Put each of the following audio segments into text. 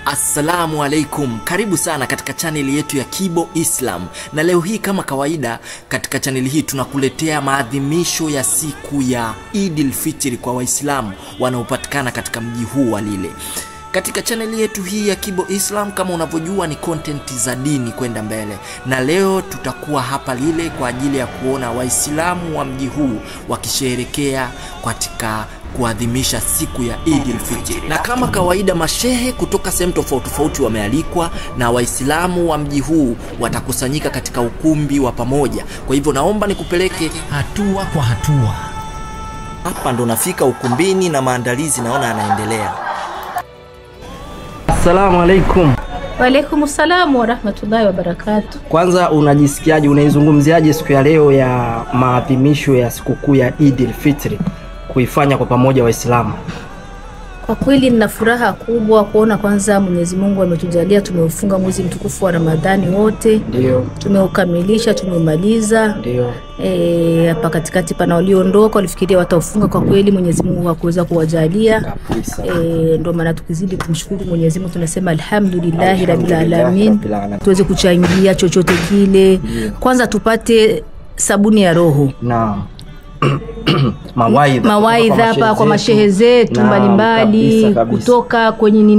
Assalamu alaikum, karibu sana katika chaneli yetu ya Kibo Islam. Na leo hii kama kawaida katika chaneli hii tunakuletea maadhimisho ya siku ya Eid al-Fitr kwa Waislamu wanaopatikana katika mji huu wa Lille. Katika chaneli yetu hii ya Kibo Islam, kama unavyojua, ni content za dini kwenda mbele. Na leo tutakuwa hapa Lille kwa ajili ya kuona Waislamu wa mji huu wakisherehekea katika kuadhimisha siku ya Eid al-Fitr. Na kama kawaida mashehe kutoka sehemu tofauti wamealikwa na Waislamu wa mji huu watakusanyika katika ukumbi wa pamoja. Kwa hivyo naomba nikupeleke hatua kwa hatua. Hapa ndo nafika ukumbini na maandalizi naona yanaendelea. Assalamu alaikum. Wa alaikum salam wa rahmatullahi wa barakatuh. Kwanza unajisikiaje, unaizungumziaje siku ya leo ya maadhimisho ya sikukuu ya Eid al-Fitr kuifanya kwa pamoja Waislamu? Kwa kweli nina furaha kubwa kuona kwanza Mwenyezi Mungu ametujalia tumeufunga mwezi mtukufu wa Ramadhani wote. Ndio. Tumeukamilisha, tumeumaliza. Ndio. Hapa katikati pana waliondoka walifikiria wataufunga, kwa kweli Mwenyezi Mungu hakuweza kuwajalia. Kabisa. Ndio maana tukizidi kumshukuru Mwenyezi Mungu tunasema alhamdulillahi rabbil alamin. Tuweze kuchangia chochote kile. Kwanza tupate sabuni ya roho. Naam. Mawaidha hapa kwa mashehe zetu mbalimbali kutoka kwenye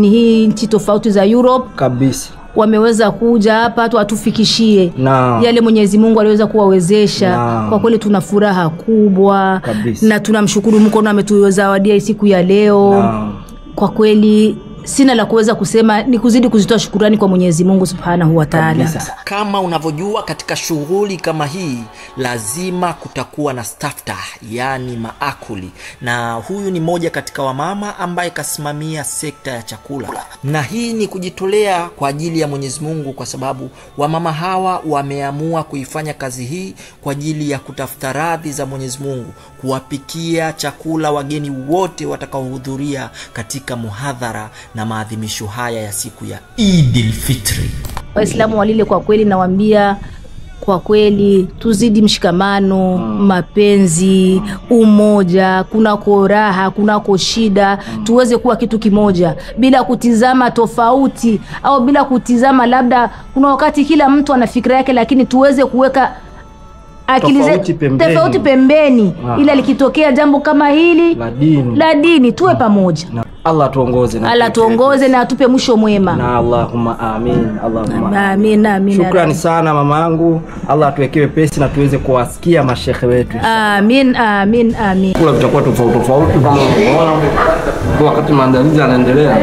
nchi tofauti za Europe kabisa. Wameweza kuja hapa tu atufikishie yale Mwenyezi Mungu aliweza kuwawezesha. Kwa kweli tuna furaha kubwa kabisa. Na tunamshukuru Mungu ametuzawadia siku ya leo. Kwa kweli sina la kuweza kusema, ni kuzidi kuzitoa shukrani kwa Mwenyezi Mungu Subhanahu wa Ta'ala. Kama unavyojua katika shughuli kama hii lazima kutakuwa na staftah, yani maakuli. Na huyu ni moja katika wamama ambaye kasimamia sekta ya chakula. Na hii ni kujitolea kwa ajili ya Mwenyezi Mungu, kwa sababu wamama hawa wameamua kuifanya kazi hii kwa ajili ya kutafuta radhi za Mwenyezi Mungu, kuwapikia chakula wageni wote watakaohudhuria katika muhadhara na maadhimisho haya ya siku ya Eid al-Fitr. Waislamu walile, kwa kweli nawaambia, kwa kweli tuzidi mshikamano, mapenzi, umoja, kunako raha, kunako shida, tuweze kuwa kitu kimoja bila kutizama tofauti au bila kutizama labda kuna wakati kila mtu ana fikra yake, lakini tuweze kuweka akili tofauti pembeni. Ila likitokea jambo kama hili la dini tuwe pamoja. Allah tuongoze na Allah tuongoze na atupe mwisho mwema. Na Allahumma amin. Allahumma amin. Amin. Shukrani sana mamangu. Allah atuwekee pesi na tuweze kuwasikia mashehe wetu. Amin. Amin. Amin. Kula tutakuwa tofauti kama wakati maandalizi yanaendelea.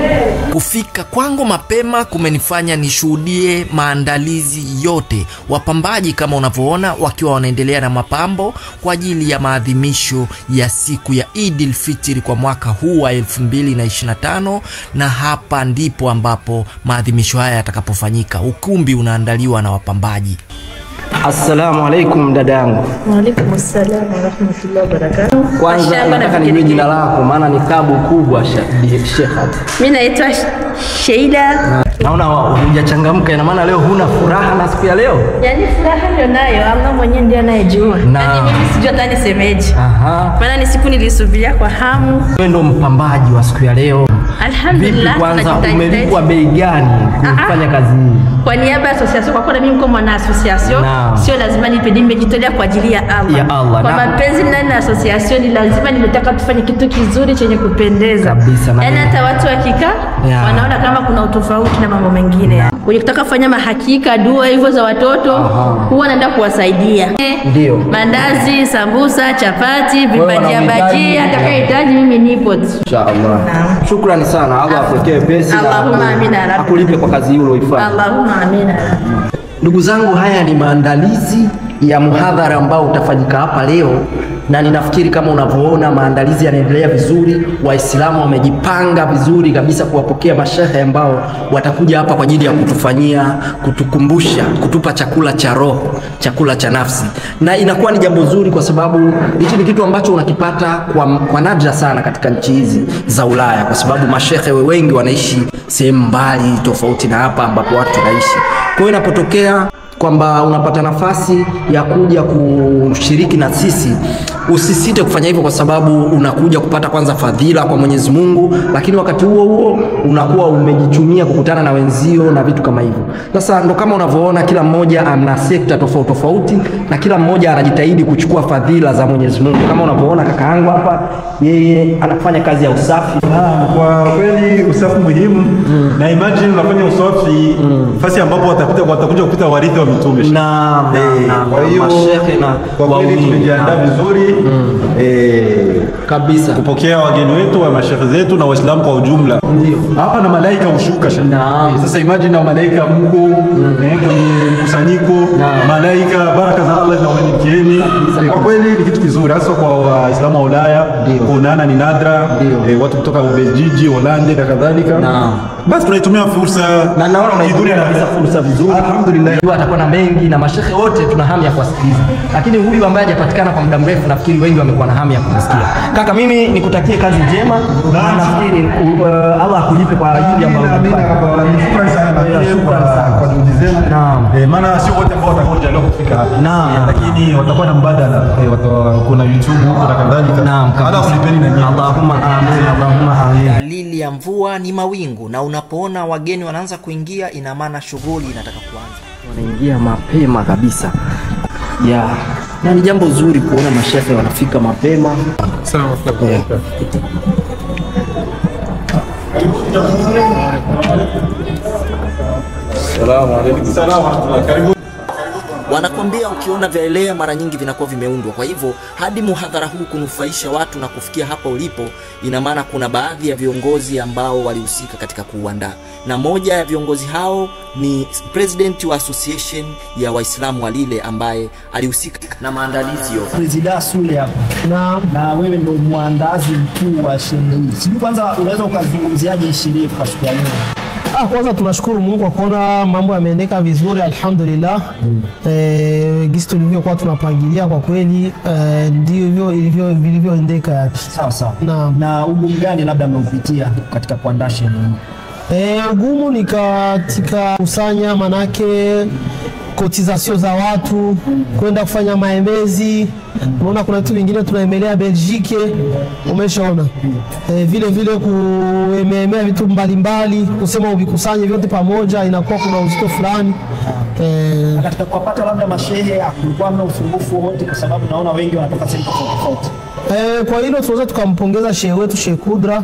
Kufika kwangu mapema kumenifanya nishuhudie maandalizi yote. Wapambaji kama unavyoona wakiwa wanaendelea na mapambo kwa ajili ya maadhimisho ya siku ya Eid al-Fitr kwa mwaka huu wa 2025. Na hapa ndipo ambapo maadhimisho haya yatakapofanyika. Ukumbi unaandaliwa na wapambaji. Assalamu alaikum dadangu. Wa alaikum assalam wa rahmatullahi wa barakatuh. Kwanza nataka nijue jina lako maana ni kabu kubwa Sheikh. Mimi naitwa Sheila. Naona hujachangamka, ina maana leo huna furaha na siku ya leo? Yaani furaha ndio nayo, Allah mwenyewe ndiye anayejua. Yaani mimi sijui hata nisemeje. Maana ni siku nilisubiria kwa hamu. Wewe ndio mpambaji wa siku ya leo. Alhamdulillah. Kwanza umelipwa bei gani kufanya kazi hii? Kwa niaba ya association, kwa kuwa mimi kama mwana association sio lazima nimejitolea kwa ajili ya Allah. Kwa mapenzi ndani ya association ni lazima nimetaka tufanye kitu kizuri chenye kupendeza kabisa. Yaani hata watu wakikaa wanaona kama kuna utofauti na mambo mengine. Kwenye kutaka kufanya mahakika dua hivyo za watoto huwa naenda kuwasaidia. Ndio. Mandazi, sambusa, chapati, vipaji bajia, atakayehitaji mimi nipo. Inshallah. Shukrani sana. Allah akuwekee pesa. Allahumma amina. Akulipe kwa kazi hiyo ulioifanya. Allahumma amina. Ndugu zangu, haya ni maandalizi ya muhadhara ambao utafanyika hapa leo, na ninafikiri kama unavyoona maandalizi yanaendelea vizuri. Waislamu wamejipanga vizuri kabisa kuwapokea mashehe ambao watakuja hapa kwa ajili ya kutufanyia, kutukumbusha, kutupa chakula cha roho, chakula cha nafsi. Na inakuwa ni jambo zuri kwa sababu hichi ni kitu ambacho unakipata kwa nadra sana katika nchi hizi za Ulaya, kwa sababu mashehe wengi wanaishi sehemu mbali tofauti na hapa ambapo watu wanaishi. Kwa hiyo inapotokea kwamba unapata nafasi ya kuja kushiriki na sisi, usisite kufanya hivyo, kwa sababu unakuja kupata kwanza fadhila kwa Mwenyezi Mungu, lakini wakati huo huo unakuwa umejichumia kukutana na wenzio na vitu kama hivyo. Sasa ndo kama unavyoona kila mmoja ana sekta tofauti tofauti na kila mmoja anajitahidi kuchukua fadhila za Mwenyezi Mungu. Kama unavyoona kaka yangu hapa, yeye anafanya kazi ya usafi. Kwa kweli usafi muhimu. Na imagine unafanya usafi fasi ambapo watakuja kupita warithi wa mitume. Kwa hiyo kwa kweli tumejiandaa vizuri kabisa kupokea wageni wetu wa mashehe zetu na Waislamu kwa ujumla. Ndio. Hapa na malaika hushuka. Sasa imagine na malaika mko kwenye mkusanyiko, malaika baraka za Allah zinawanikieni. Kwa kweli ni kitu kizuri hasa kwa Waislamu wa Ulaya. Kuonana ni nadra. Watu kutoka Ubelgiji, Holland na kadhalika. Basi tunaitumia fursa na naona unaitumia kabisa fursa vizuri. Alhamdulillah. Atakuwa na mengi na mashehe wote tuna hamu ya kuwasikiliza. Lakini huyu ambaye hajapatikana kwa muda mrefu nafikiri wengi wamekuwa na hamu ya kumsikia. Kaka, mimi nikutakie kazi njema. Na nafikiri Allah akulipe kwa ajili ambayo unafanya. Shukrani sana kwa juhudi zenu. Maana sio wote ambao watakuja leo kufika hapa. Lakini watakuwa na mbadala. Kuna YouTube na kadhalika. Allah kulipeni na nyinyi. Allahumma amin. Allahumma amin. Dalili ya mvua ni mawingu, na unapoona wageni wanaanza kuingia, ina maana shughuli inataka kuanza. Wanaingia mapema kabisa. Na ni jambo zuri kuona mashehe wanafika mapema. Sawa. Salamu alaykum. Salamu alaykum. Karibu. Wanakwambia ukiona vyaelea mara nyingi vinakuwa vimeundwa. Kwa hivyo hadi muhadhara huu kunufaisha watu na kufikia hapa ulipo, ina maana kuna baadhi ya viongozi ambao walihusika katika kuuandaa, na moja ya viongozi hao ni president wa association ya Waislamu wa Lile ambaye alihusika na maandalizi yote. President Sule hapa. Na wewe ndio mwandazi mkuu wa sherehe hii. Sijui kwanza unaweza ukazungumziaje sherehe kwa siku ya leo? Kwanza tunashukuru Mungu kwa kuona mambo yameendeka vizuri, alhamdulillah. Gisi tulivyokuwa tunapangilia kwa kweli ndio hivyo vilivyoendeka. Sawa. Na ugumu gani labda mmeupitia katika kuandaa sherehe hii? Ugumu ni katika kusanya, manake kotizasio za watu, kwenda kufanya maemezi. Unaona kuna vitu vingine tunaemelea Belgique, umeshaona. Vile kuemea vitu mbalimbali, kusema uvikusanye vyote pamoja inakuwa kuna uzito fulani. Katika kuwapata labda mashehe kulikuwa na usumbufu wote, kwa sababu naona wengi wanatoka sehemu tofauti. Kwa hilo tunaweza tukampongeza shehe wetu Sheikh Kudra,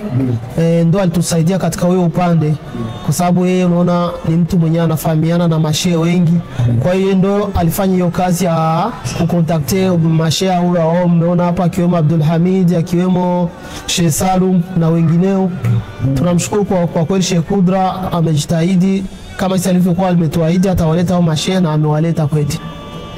ndo alitusaidia katika huyo upande, kwa sababu yeye unaona ni mtu mwenye anafahamiana na mashehe wengi. Kwa hiyo ndo alifanya hiyo kazi ya kukontakte mashehe hao, mmeona hapa akiwemo Abdul Hamid, akiwemo Sheikh Salum na wengineo. Tunamshukuru kwa kweli Sheikh Kudra amejitahidi kama sisi alivyokuwa ametuahidi atawaleta hao mashehe, na amewaleta kwetu.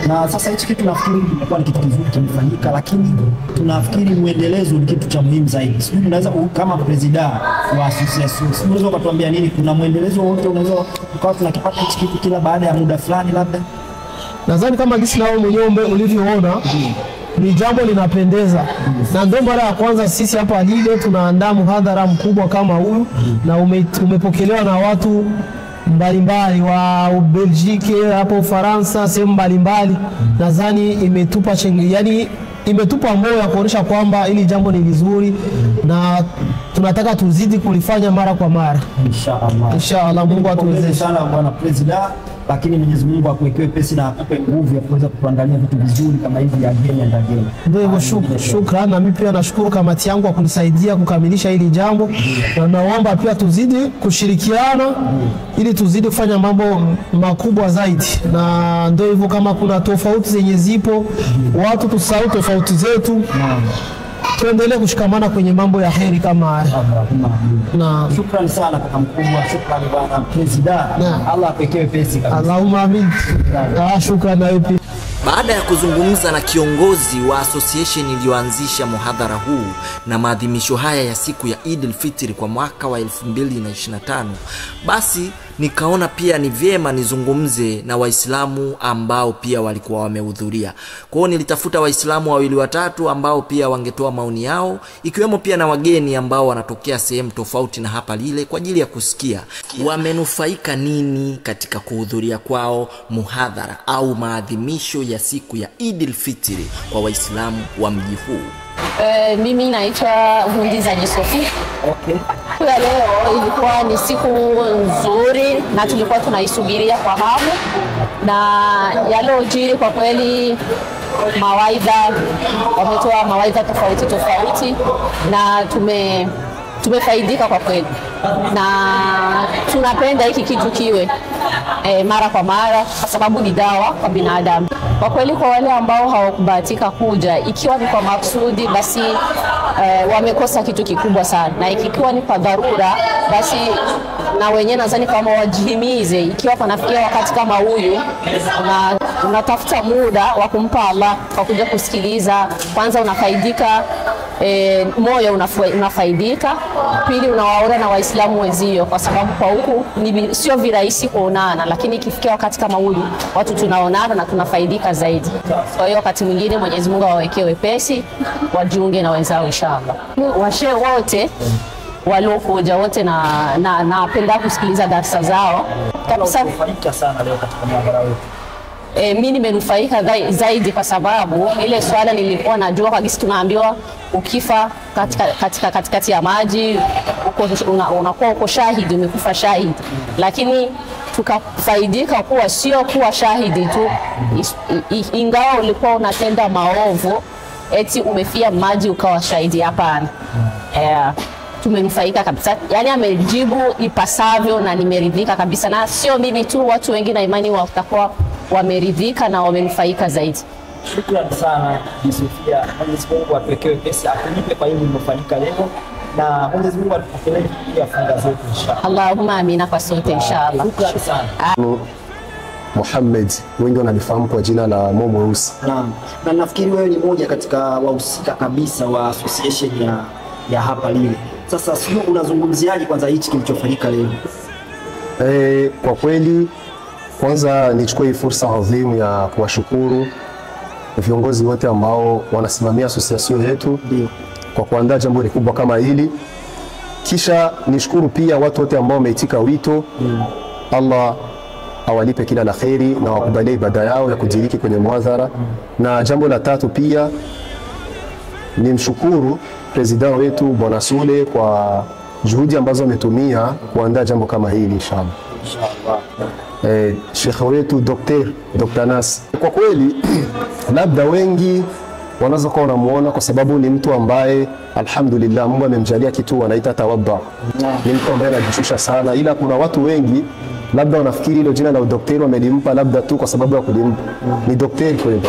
Na sasa hichi kitu nafikiri kilikuwa ni kitu kizuri kimefanyika, lakini tunafikiri muendelezo ni kitu cha muhimu zaidi. Sijui unaweza kama president wa association, sijui unaweza kutuambia nini, kuna muendelezo wote unaweza ukawa tunakipata hichi kitu kila baada ya muda fulani labda? Nadhani kama gisi nao mwenyewe ulivyoona ni jambo linapendeza. Na ndio mara ya kwanza sisi hapa Lile tunaandaa muhadhara mkubwa kama huu, na umepokelewa na watu mbalimbali wa Belgique, hapo Ufaransa, sehemu mbalimbali. Nadhani imetupa imetupa moyo ya kuonyesha kwamba hili jambo ni vizuri, na tunataka tuzidi kulifanya mara kwa mara. Inshallah Mungu atuwezeshe sana bwana president, lakini Mwenyezi Mungu akuwekee pesi na akupe nguvu ya kuweza kuandalia vitu vizuri kama hivi ya Kenya na Kenya. Ndio hivyo, shukrani. Na mimi pia nashukuru kamati yangu kwa kunisaidia kukamilisha hili jambo, na naomba pia tuzidi kushirikiana ili tuzidi kufanya mambo makubwa zaidi. Na ndio hivyo, kama kuna tofauti zenye zipo, watu tusahau tofauti zetu, tuendelee kushikamana kwenye mambo ya heri kama haya. Na shukrani sana kaka mkubwa, shukrani bwana president. Allah apekee pesi kabisa. Allahumma amin. Shukrani na wewe. Baada ya kuzungumza na kiongozi wa association iliyoanzisha muhadhara huu na maadhimisho haya ya siku ya Eid al-Fitr kwa mwaka wa 2025, basi nikaona pia ni vyema nizungumze na Waislamu ambao pia walikuwa wamehudhuria. Kwa hiyo nilitafuta Waislamu wawili watatu ambao pia wangetoa maoni yao, ikiwemo pia na wageni ambao wanatokea sehemu tofauti na hapa Lile, kwa ajili ya kusikia wamenufaika nini katika kuhudhuria kwao muhadhara au maadhimisho ya siku ya Eid al-Fitr kwa Waislamu wa mji huu. Mimi naitwa Hundiza Jisofi. Okay. Kwa leo ilikuwa ni siku nzuri na tulikuwa tunaisubiria kwa hamu, na yaliyojiri kwa kweli wametoa mawaidha tofauti na tumefaidika kwa kweli, na tunapenda hiki kitu kiwe mara kwa mara kwa sababu ni dawa kwa binadamu. Kwa kweli kwa wale ambao hawakubahatika kuja, ikiwa ni kwa maksudi, basi wamekosa kitu kikubwa sana, na ikiwa ni kwa dharura, basi na wenyewe nadhani kama wajihimize, ikiwa panafikia wakati kama huyu unatafuta muda wa kumpa Allah kwa kuja kusikiliza, kwanza unafaidika, moyo unafaidika, pili unawaona na Waislamu wenzio, kwa sababu kwa huku sio virahisi kuonana, lakini ikifikia wakati kama huyu watu tunaonana na tunafaidika zaidi. Kwa hiyo wakati mwingine Mwenyezi Mungu awawekee wepesi, wajiunge na wenzao inshallah. Washe wote waliokuja wote na napenda kusikiliza darasa zao kabisa. Tumefaidika sana leo katika muhadhara wetu. Mimi nimenufaika zaidi kwa sababu ile swala nilikuwa najua kwa gisi tunaambiwa ukifa katikati ya maji unakuwa uko shahidi, umekufa shahidi, lakini tukafaidika kuwa sio kuwa shahidi tu, ingawa ulikuwa unatenda maovu eti umefia maji ukawa shahidi. Hapana. Tumenufaika kabisa, yani amejibu ipasavyo na nimeridhika kabisa, na sio mimi tu, watu wengi na imani watakuwa wameridhika na wamenufaika zaidi. Shukrani sana Sofia. Mwenyezi Mungu atuwekee pesa akulipe kwa hili lilofanyika leo, na Mwenyezi Mungu atupokelee pia funga zetu inshallah. Allahumma amina kwa sote inshallah. Shukrani sana. Muhammad, wengi wananifahamu kwa jina la Mo Mweusi. Naam. Na nafikiri wewe ni mmoja katika wahusika kabisa wa association ya hapa Lile. Sasa sio, unazungumziaje kwanza hichi kilichofanyika leo? Kwa kweli kwanza nichukue hii fursa adhimu ya kuwashukuru viongozi wote ambao wanasimamia association yetu kwa kuandaa jambo kubwa kama hili. Kisha nishukuru pia watu wote ambao wameitika wito. Allah awalipe kila la kheri na wakubalie ibada yao ya kujiriki kwenye muhadhara. Na jambo la tatu pia nimshukuru president wetu Bwana Sule kwa juhudi ambazo ametumia kuandaa jambo kama hili inshallah. Sheikh wetu Dr. Nas, kwa kweli labda wengi wanaweza kuwa wanamuona kwa sababu ni mtu ambaye alhamdulillah Mungu amemjalia kitu wanaita tawadda. Ni mtu ambaye anajishusha sana, ila kuna watu wengi labda wanafikiri hilo jina la udaktari wamelimpa labda tu kwa sababu ya kulimpa. Ni daktari kweli.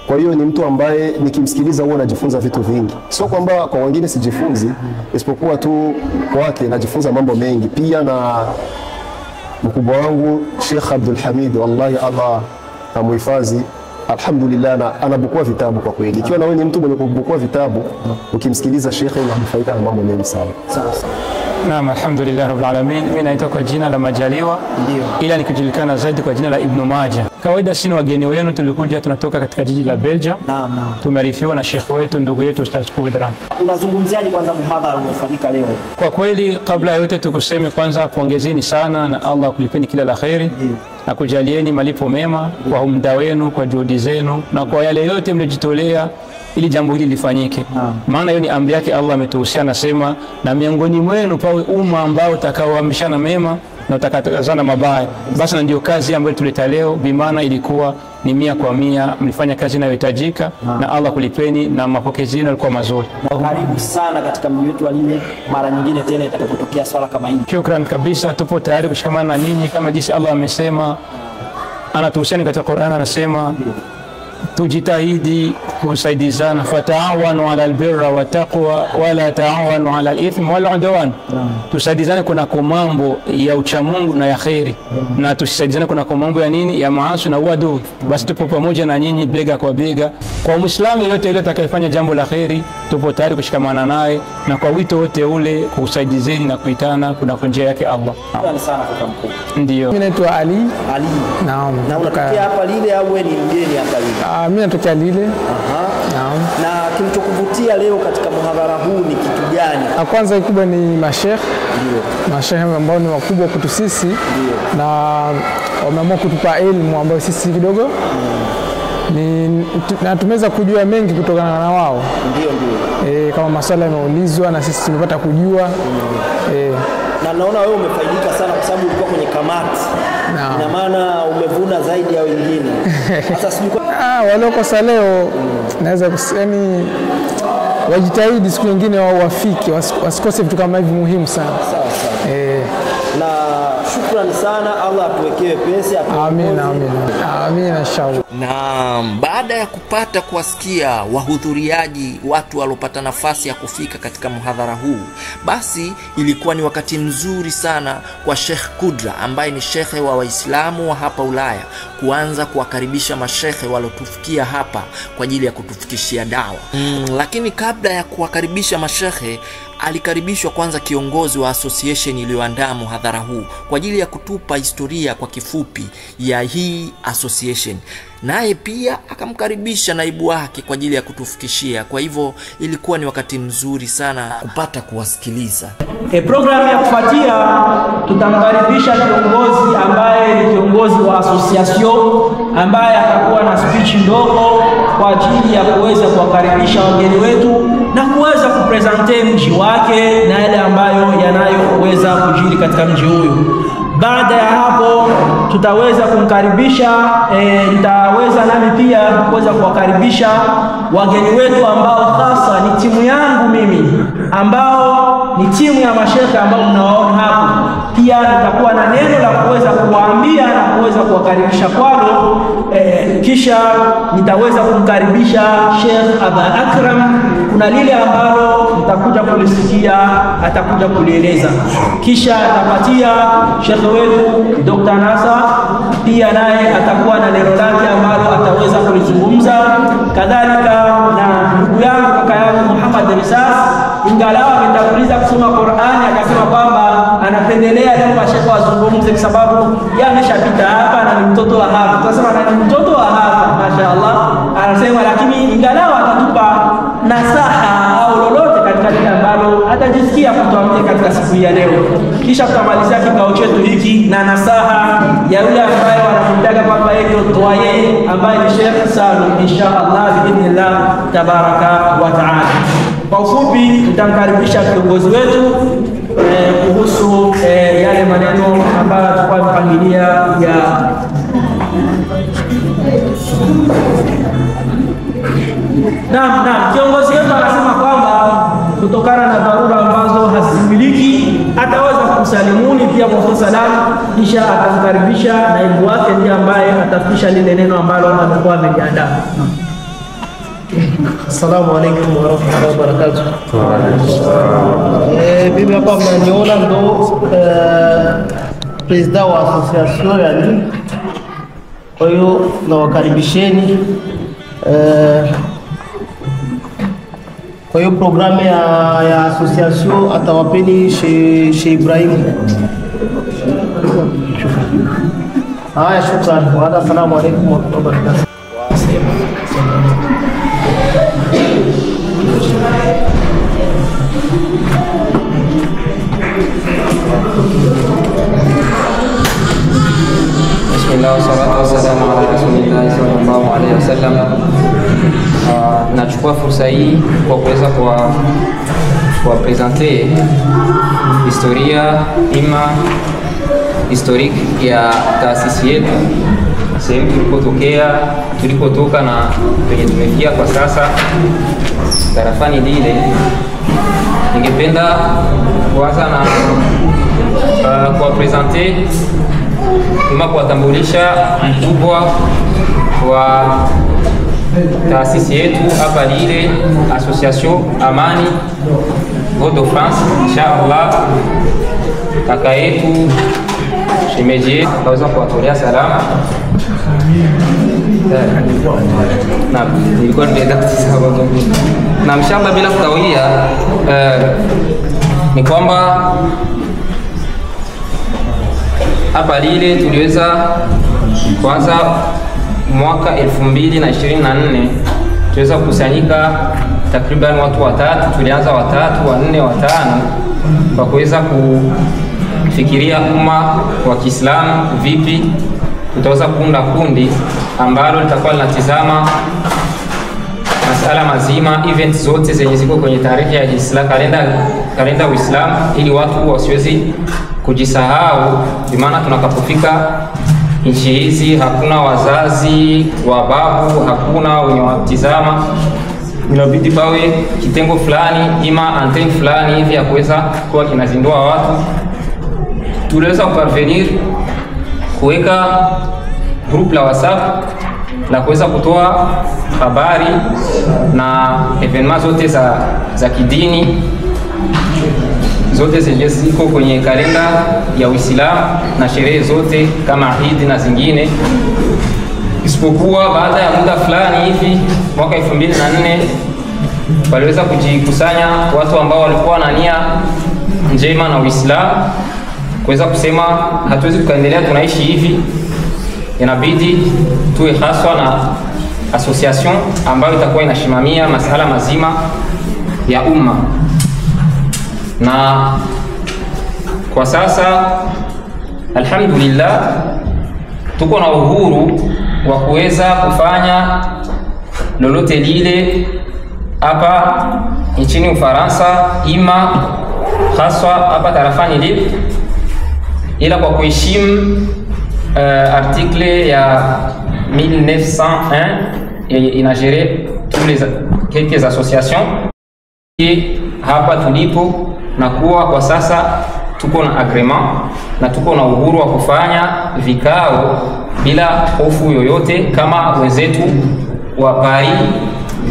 Kwa hiyo ni mtu ambaye nikimsikiliza huwa najifunza vitu vingi. Sio kwamba kwa wengine sijifunzi, isipokuwa tu kwake najifunza mambo mengi. Pia na mkubwa wangu Sheikh Abdul Hamid, wallahi Allah amuhifadhi, alhamdulillah, na anabukua vitabu kwa kweli. Ikiwa na wewe ni mtu mwenye kubukua vitabu, ukimsikiliza Sheikh unafaidika na mambo mengi sana. Naam, alhamdulillah rabbil alamin. Mimi naitwa kwa jina la Majaliwa, ila nikijulikana zaidi kwa jina la Ibn Majah. Kawaida sisi wageni wenu tulikuja, tunatoka katika jiji la Belgium. Naam. Tumearifiwa na Sheikh wetu, ndugu yetu Ustaz Kuidran. Unazungumziaje kwanza muhadhara uliofanyika leo? Kwa kweli kabla ya yote tukuseme kwanza pongezeni sana na Allah kulipeni kila la kheri na kujalieni malipo mema kwa muda wenu, kwa juhudi zenu na kwa yale yote mlijitolea ili jambo hili lifanyike. Maana hiyo ni amri yake Allah ametuhusia, nasema na miongoni mwenu pawe umma ambao utakaoamrishana mema na utakatazana mabaya. Basi na ndio kazi ambayo tuleta leo, bimaana ilikuwa ni 100%, mlifanya kazi inayohitajika na Allah kulipeni na mapokezi yenu yalikuwa mazuri. Karibu sana katika mji wetu wa Lile, mara nyingine tena itakapotokea swala kama hili. Shukran kabisa, tupo tayari kushikamana na ninyi kama jinsi Allah amesema, anatuhusiana katika Qur'an, anasema tujitahidi kusaidizana, fataawanu ala albirra wa taqwa wala taawanu ala alithmi wal udwan. Tusaidizane kuna mambo ya uchamungu na ya khairi, na tusisaidizane kuna mambo ya nini, ya maasi na uadui. Basi tupo pamoja na nyinyi bega kwa bega. Kwa Muislamu yote yule atakayefanya jambo la khairi, tupo tayari kushikamana naye, na kwa wito wote ule kusaidizeni na kuitana kuna njia yake Allah. Asante sana kaka mkuu. Ndio. Mimi naitwa Ali. Ali. Naam. Na unatokea hapa Lile au wewe ni mgeni hapa Lile? Mimi natokea Lile. Naam. Na kilichokuvutia leo katika muhadhara huu ni kitu gani? Kwanza kikubwa ni mashekh. Ndio. Mashekh ambao ni wakubwa kwetu sisi. Na wameamua kutupa elimu ambayo sisi kidogo na tumeweza kujua mengi kutokana na wao. Ndio. Kama maswala yameulizwa na sisi tumepata kujua. Na naona wewe umefaidika sana kwa sababu ulikuwa kwenye kamati. Ina maana umevuna zaidi ya wengine. Sasa sijui waliokosa leo naweza kusema wajitahidi siku nyingine wao wafike, wasikose vitu kama hivi muhimu sana. Sawa. Na shukrani sana, Allah atuwekee pesi. Amina inshallah. Naam, baada ya kupata kuwasikia wahudhuriaji, watu walopata nafasi ya kufika katika muhadhara huu, basi ilikuwa ni wakati mzuri sana kwa Sheikh Kudra ambaye ni shekhe wa Waislamu wa hapa Ulaya kuanza kuwakaribisha mashekhe walotufikia hapa kwa ajili ya kutufikishia dawa. Lakini kabla ya kuwakaribisha mashekhe, alikaribishwa kwanza kiongozi wa association iliyoandaa muhadhara huu kwa ajili ya kutupa historia kwa kifupi ya hii association. Naye pia akamkaribisha naibu wake kwa ajili ya kutufikishia. Kwa hivyo ilikuwa ni wakati mzuri sana kupata kuwasikiliza. Programu ya kufuatia tutamkaribisha kiongozi ambaye ni kiongozi wa association ambaye atakuwa na speech ndogo kwa ajili ya kuweza kuwakaribisha wageni wetu na kuweza kupresente mji wake na yale ambayo yanayoweza kujiri katika mji huyu. Baada ya hapo tutaweza kumkaribisha, nitaweza nami pia kuweza kuwakaribisha wageni wetu ambao hasa ni timu yangu mimi, ambao ni timu ya mashekhe ambao mnawaona hapo. Pia nitakuwa na neno la kuweza kuwaambia na kuweza kuwakaribisha kwalo. Kisha nitaweza kumkaribisha Sheikh Aba Akram, kuna lile ambalo nitakuja kulisikia, atakuja kulieleza. Kisha atapatia Sheikh wetu Dr. Nasa, pia naye atakuwa na neno lake ambalo ataweza kulizungumza. Kadhalika na ndugu yangu kaka yangu Muhammad Risas, ingawa ametanguliza kusoma Qur'ani akasema kwamba anapendelea leo mashekhe wazungumze kwa sababu yeye ameshapita hapa na ni mtoto wa hapa. Tunasema ni mtoto wa hapa, mashaallah. Anasema lakini ingawa atatupa nasaha au lolote katika lile ambalo atajisikia kutuambia katika siku ya leo. Kisha tutamalizia kikao chetu hiki na nasaha ya yule ambaye wanamtaka kwamba yeye ndio toaye ambaye ni Sheikh Salum, inshallah biidhnillah tabaraka wa taala. Kwa ufupi nitamkaribisha kiongozi wetu kuhusu yale maneno ambayo tutakuwa tumepangilia ya Naam, kiongozi wetu anasema kwamba kutokana na dharura ambazo hazimiliki ataweza kusalimuni pia kwa salamu, kisha atamkaribisha naibu wake ndiye ambaye atafikisha lile neno ambalo atakuwa ameliandaa. Assalamu alaikum wa rahmatullahi wa barakatuh. Mimi hapa mnaniona ndo president wa association ya Lille. Kwa hiyo nawakaribisheni. Kwa hiyo programu ya association atawapeni Sheikh Ibrahim. Haya, shukrani. Assalamu alaikum wa rahmatullahi wa barakatuh. Bismillah wassalatu wassalamu ala rasulillah sallallahu alaihi wasallam. Nachukua fursa hii kwa kuweza kuwapresente historia ima historiki ya taasisi yetu, sehemu tulikotokea, tulikotoka na penye tumefikia kwa sasa tarafani Lille. Ningependa kuanza na kuwapresente ima kuwatambulisha mkubwa wa taasisi yetu hapa Lille, Association Amani Hauts-de-France. Inshallah kaka yetu shemeji yetu kaweza kuwatolea salama. Na nilikuwa nimeenda kusema na inshallah bila kutawia ni kwamba hapa Lille tuliweza kwanza mwaka 2024 tuweza kukusanyika takriban watu watatu. Tulianza watatu, wanne, watano kwa kuweza kufikiria umma wa Kiislamu vipi tutaweza kuunda kundi ambalo litakuwa linatizama masala mazima, event zote zenye ziko kwenye tarehe ya Islam, kalenda ya Uislamu, ili watu wasiwezi kujisahau. Bimaana tunakapofika nchi hizi hakuna wazazi wa babu, hakuna wenye watizama, inabidi pawe kitengo fulani ima antenne fulani hivi ya kuweza kuwa kinazindua watu. Tuliweza kuparvenir kuweka group la WhatsApp la kuweza kutoa habari na evenement zote za kidini zote zenye ziko kwenye kalenda ya Uislamu na sherehe zote kama Eid na zingine, isipokuwa baada ya muda fulani hivi mwaka 2004 waliweza kujikusanya watu ambao walikuwa na nia njema na Uislamu, kuweza kusema hatuwezi kuendelea tunaishi hivi, inabidi tuwe haswa na association ambayo itakuwa inashimamia masala mazima ya umma. Na kwa sasa alhamdulillah tuko na uhuru wa kuweza kufanya lolote lile hapa nchini Ufaransa, ima haswa hapa tarafani Lille, ila kwa kuheshimu article ya 1901 inagere quelques associations hapa tulipo, na kuwa kwa sasa tuko na agreement na tuko na uhuru wa kufanya vikao bila hofu yoyote kama wenzetu wa Paris,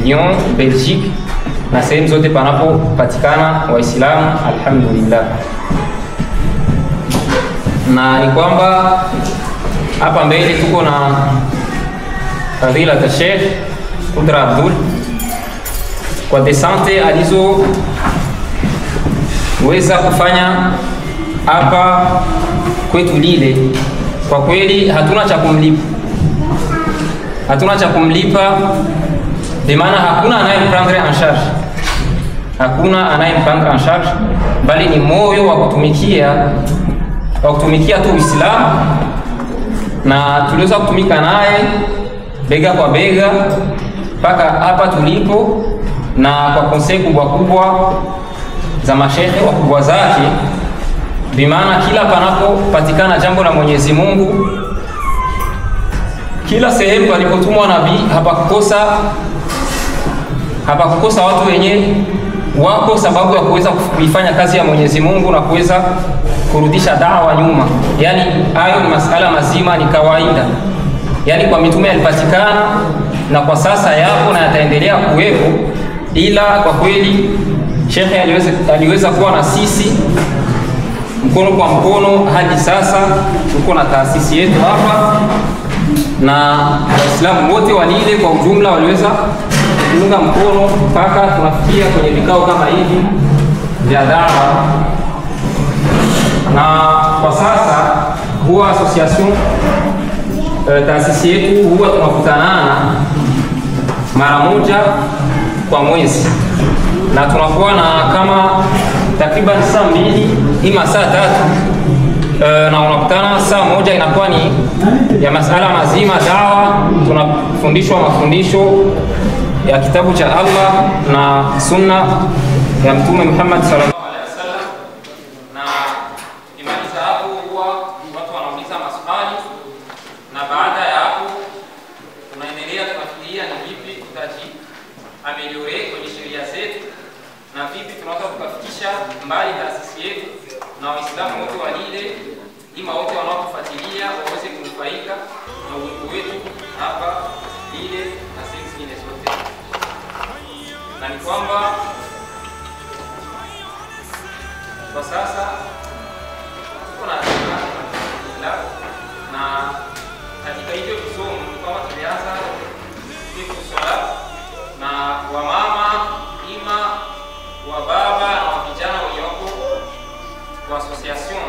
Lyon, Belgique na sehemu zote panapopatikana Waislamu alhamdulillah. Na ni kwamba hapa mbele tuko na Fadhila Sheikh Qudra Abdul kwa desante alizoweza kufanya hapa kwetu Lille. Kwa kweli hatuna cha kumlipa, bimaana hakuna anayemprendre en charge, bali ni moyo wa kutumikia tu Uislamu, na tuliweza kutumika naye bega kwa bega mpaka hapa tulipo, na kwa konsei kubwa za mashehe wakubwa zake, bimaana kila panapopatikana jambo la Mwenyezi Mungu, kila sehemu palipotumwa nabii hapakukosa watu wenye wako sababu ya kuweza kuifanya kazi ya Mwenyezi Mungu na kuweza kurudisha dawa nyuma. Yani hayo ni masala mazima, ni kawaida. Yani kwa mitume yalipatikana na kwa sasa yapo na yataendelea kuwepo, ila kwa kweli shekhe aliweza kuwa na sisi mkono kwa mkono hadi sasa. Tuko na taasisi yetu hapa na Waislamu wote wa Lille kwa ujumla waliweza kuunga mkono mpaka tunafikia kwenye vikao kama hivi vya dawa. Na kwa sasa huwa association taasisi yetu huwa tunakutanana mara moja kwa mwezi, na tunakuwa na kama takriban saa 2 ima saa 3 na unakutana saa moja, inakuwa ni ya masala mazima dawa. Tunafundishwa mafundisho ya kitabu cha Allah na sunna ya Mtume Muhammad sallallahu alaihi wasallam, na imaliza hapo huwa watu wanauliza maswali, na baada ya hapo tunaendelea kufikiria ni vipi ameliore kwenye sheria zetu na vipi tunaweza kufikisha mbali taasisi yetu na Waislamu wote wa Lille, ima wote wanaotufuatilia waweze kunufaika na uwepo wetu hapa Lille na sehemu zingine. na ni kwamba kwa sasa tuko na na katika hivyo visomo kama tulianza swala na wamama ima wa baba na vijana wenye wako kwa association,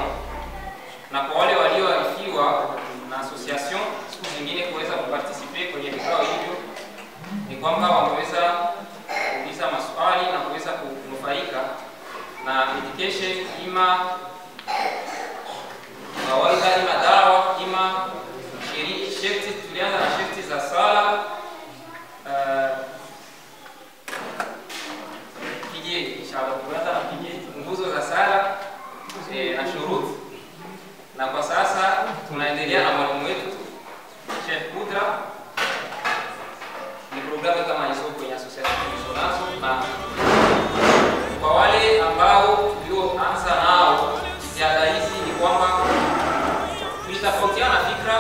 na kwa wale walioarifiwa na association siku zingine kuweza kuparticipe kwenye vikao hivyo, ni kwamba wameweza kuuliza maswali na kuweza kunufaika na education ima mawaidha ima dawa ima shirti. Tulianza na shirti za sala nguzo za sala na shurut, na kwa sasa tunaendelea na mwalimu wetu Sheikh Kudra. Ni programu kama hizo kwenye association nazo, na kwa wale ambao tulioanza nao jitihada hizi ni kwamba tulitofautiana fikra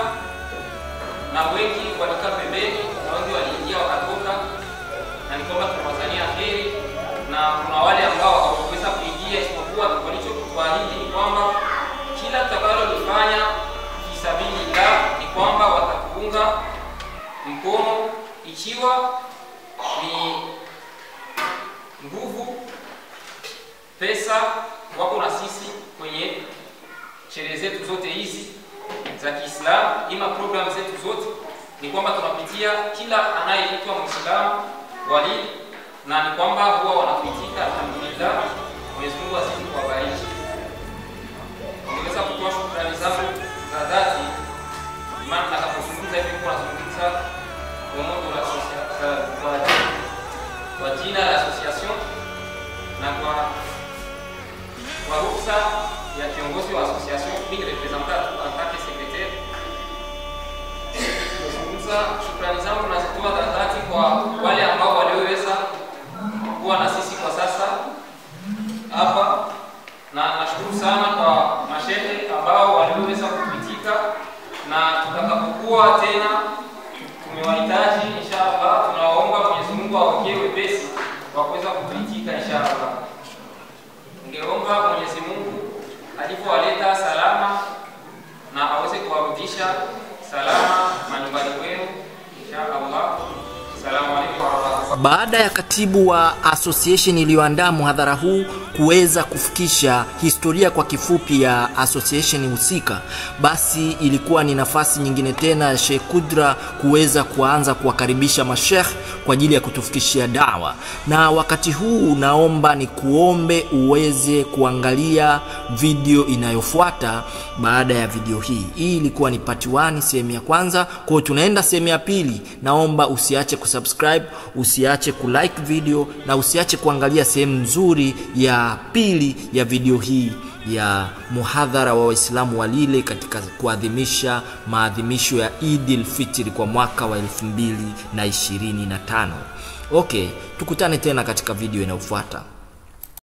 na wengi walikaa pembeni na wengi waliingia wakatoka, na ni kwamba tunawazania heri, na kuna wale ambao hawaweza kuingia, isipokuwa walichotuahidi ni kwamba kila tutakalolifanya fisabilillah ni kwamba watatuunga mkono, ikiwa ni nguvu, pesa, wako na sisi kwenye sherehe zetu zote hizi za Kiislamu, ima programu zetu zote, ni kwamba tunapitia kila anayeitwa Muislamu wali, na ni kwamba huwa wanapitika. Alhamdulillah, Mwenyezi Mungu azidi kuwabariki. Nimeweza kutoa shukrani zangu za dhati, maana nakapozungumza hivi kwa nazungumza kwa jina la association na kwa ruhusa ya kiongozi wa association, mimi representant en tant que secrétaire. Shukrani zangu nazitoa za dhati kwa wale ambao walioweza kuwa na sisi kwa sasa hapa, na nashukuru sana kwa mashehe ambao walioweza kupitika, na tutakapokuwa tena tumewahitaji inshallah, tunaomba Mwenyezi Mungu awekee wepesi wa kuweza kupitika inshallah. Ningeomba Mwenyezi Mungu alipowaleta salama na aweze kuwarudisha salama manyumbani kwenu inshallah. Assalamu alaykum wa rahmatullahi. Baada ya katibu wa association iliyoandaa muhadhara huu kuweza kufikisha historia kwa kifupi ya association husika, basi ilikuwa ni nafasi nyingine tena ya Sheikh Kudra kuweza kuanza kuwakaribisha mashekh kwa ajili ya kutufikishia dawa. Na wakati huu naomba ni kuombe uweze kuangalia video inayofuata baada ya video hii. Hii ilikuwa ni part 1, sehemu ya kwanza. Kwa hiyo tunaenda sehemu ya pili. Naomba usiache kusubscribe, usiache kulike video, na usiache kuangalia sehemu nzuri ya pili ya video hii ya muhadhara wa Waislamu walile katika kuadhimisha maadhimisho ya Eid al-Fitr kwa mwaka wa 2025. Okay, tukutane tena katika video inayofuata.